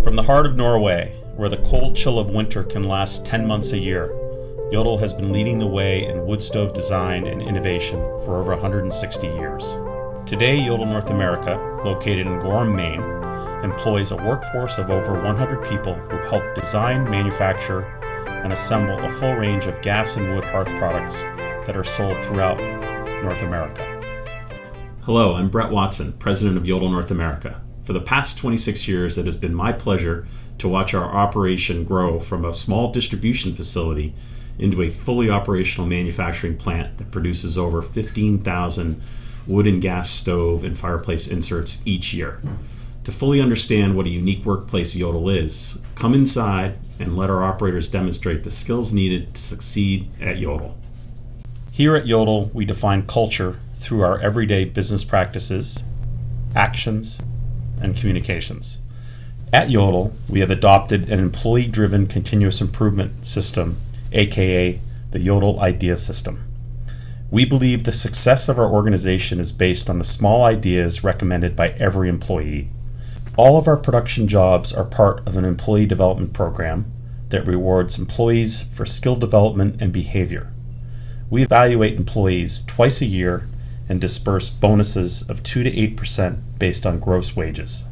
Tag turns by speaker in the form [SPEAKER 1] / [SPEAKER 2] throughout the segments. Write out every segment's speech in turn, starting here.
[SPEAKER 1] From the heart of Norway, where the cold chill of winter can last 10 months a year, Jøtul has been leading the way in wood stove design and innovation for over 160 years. Today, Jotul North America, located in Gorham, Maine, employs a workforce of over 100 people who help design, manufacture, and assemble a full range of gas and wood hearth products that are sold throughout North America. Hello, I'm Brett Watson, President of Jotul North America. For the past 26 years, it has been my pleasure to watch our operation grow from a small distribution facility into a fully operational manufacturing plant that produces over 15,000 wood and gas stove and fireplace inserts each year. To fully understand what a unique workplace Jøtul is, come inside and let our operators demonstrate the skills needed to succeed at Jøtul. Here at Jøtul, we define culture through our everyday business practices, actions, and communications. At Jøtul, we have adopted an employee-driven continuous improvement system, aka the Jøtul Idea System. We believe the success of our organization is based on the small ideas recommended by every employee. All of our production jobs are part of an employee development program that rewards employees for skill development and behavior. We evaluate employees twice a year and disperse bonuses of 2 to 8% based on gross wages.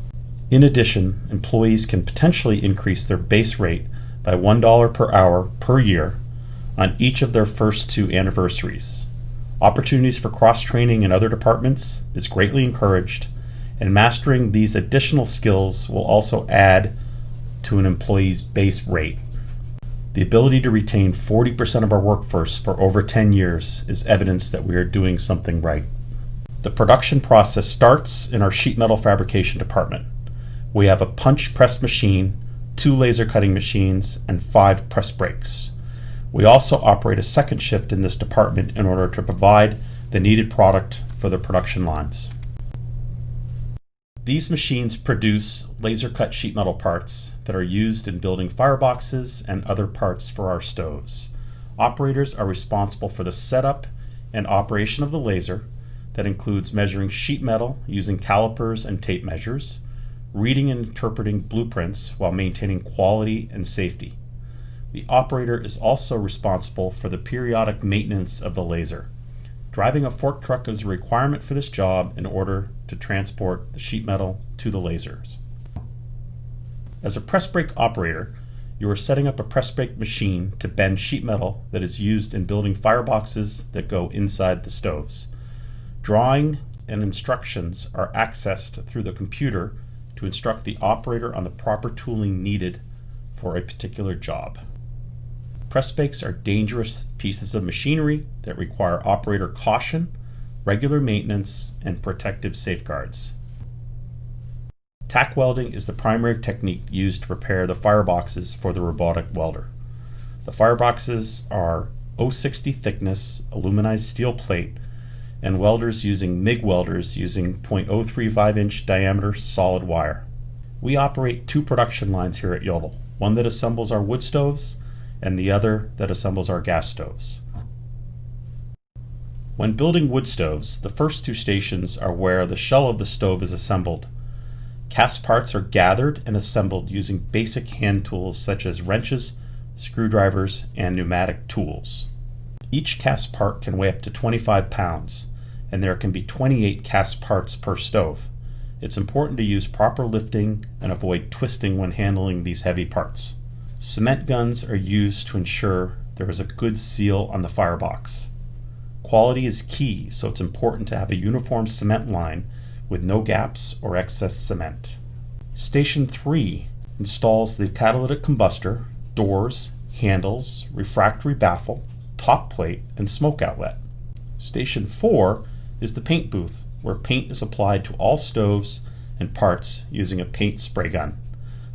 [SPEAKER 1] In addition, employees can potentially increase their base rate by $1 per hour per year on each of their first 2 anniversaries. Opportunities for cross-training in other departments is greatly encouraged, and mastering these additional skills will also add to an employee's base rate. The ability to retain 40% of our workforce for over 10 years is evidence that we are doing something right. The production process starts in our sheet metal fabrication department. We have a punch press machine, 2 laser cutting machines, and 5 press brakes. We also operate a second shift in this department in order to provide the needed product for the production lines. These machines produce laser cut sheet metal parts that are used in building fireboxes and other parts for our stoves. Operators are responsible for the setup and operation of the laser that includes measuring sheet metal using calipers and tape measures, reading and interpreting blueprints while maintaining quality and safety. The operator is also responsible for the periodic maintenance of the laser. Driving a fork truck is a requirement for this job in order to transport the sheet metal to the lasers. As a press brake operator, you are setting up a press brake machine to bend sheet metal that is used in building fireboxes that go inside the stoves. Drawing and instructions are accessed through the computer to instruct the operator on the proper tooling needed for a particular job. Press brakes are dangerous pieces of machinery that require operator caution, regular maintenance, and protective safeguards. Tack welding is the primary technique used to prepare the fireboxes for the robotic welder. The fireboxes are 0.60 thickness aluminized steel plate, and welders using MIG welders using 0.035 inch diameter solid wire. We operate 2 production lines here at Jøtul, one that assembles our wood stoves and the other that assembles our gas stoves. When building wood stoves, the first 2 stations are where the shell of the stove is assembled. Cast parts are gathered and assembled using basic hand tools such as wrenches, screwdrivers, and pneumatic tools. Each cast part can weigh up to 25 pounds, and there can be 28 cast parts per stove. It's important to use proper lifting and avoid twisting when handling these heavy parts. Cement guns are used to ensure there is a good seal on the firebox. Quality is key, so it's important to have a uniform cement line with no gaps or excess cement. Station 3 installs the catalytic combustor, doors, handles, refractory baffle, top plate, and smoke outlet. Station 4 is the paint booth, where paint is applied to all stoves and parts using a paint spray gun.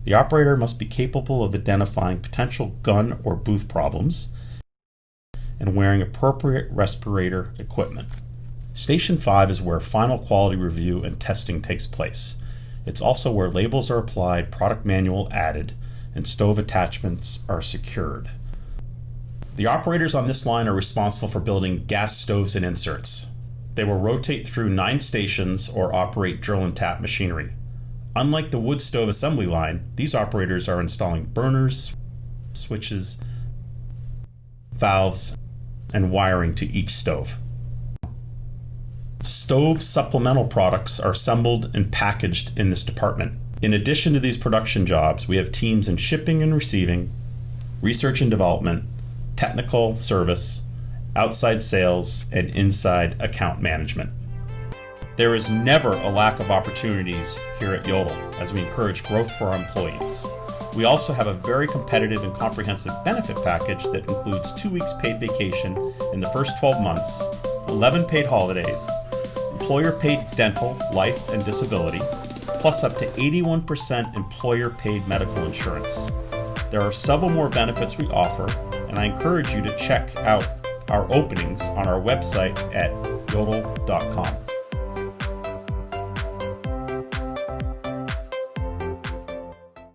[SPEAKER 1] The operator must be capable of identifying potential gun or booth problems and wearing appropriate respirator equipment. Station 5 is where final quality review and testing takes place. It's also where labels are applied, product manual added, and stove attachments are secured. The operators on this line are responsible for building gas stoves and inserts. They will rotate through 9 stations or operate drill and tap machinery. Unlike the wood stove assembly line, these operators are installing burners, switches, valves, and wiring to each stove. Stove supplemental products are assembled and packaged in this department. In addition to these production jobs, we have teams in shipping and receiving, research and development, technical service, outside sales, and inside account management. There is never a lack of opportunities here at Jøtul as we encourage growth for our employees. We also have a very competitive and comprehensive benefit package that includes 2 weeks paid vacation in the first 12 months, 11 paid holidays, employer paid dental, life, and disability, plus up to 81% employer paid medical insurance. There are several more benefits we offer, and I encourage you to check out our openings on our website at jotul.com.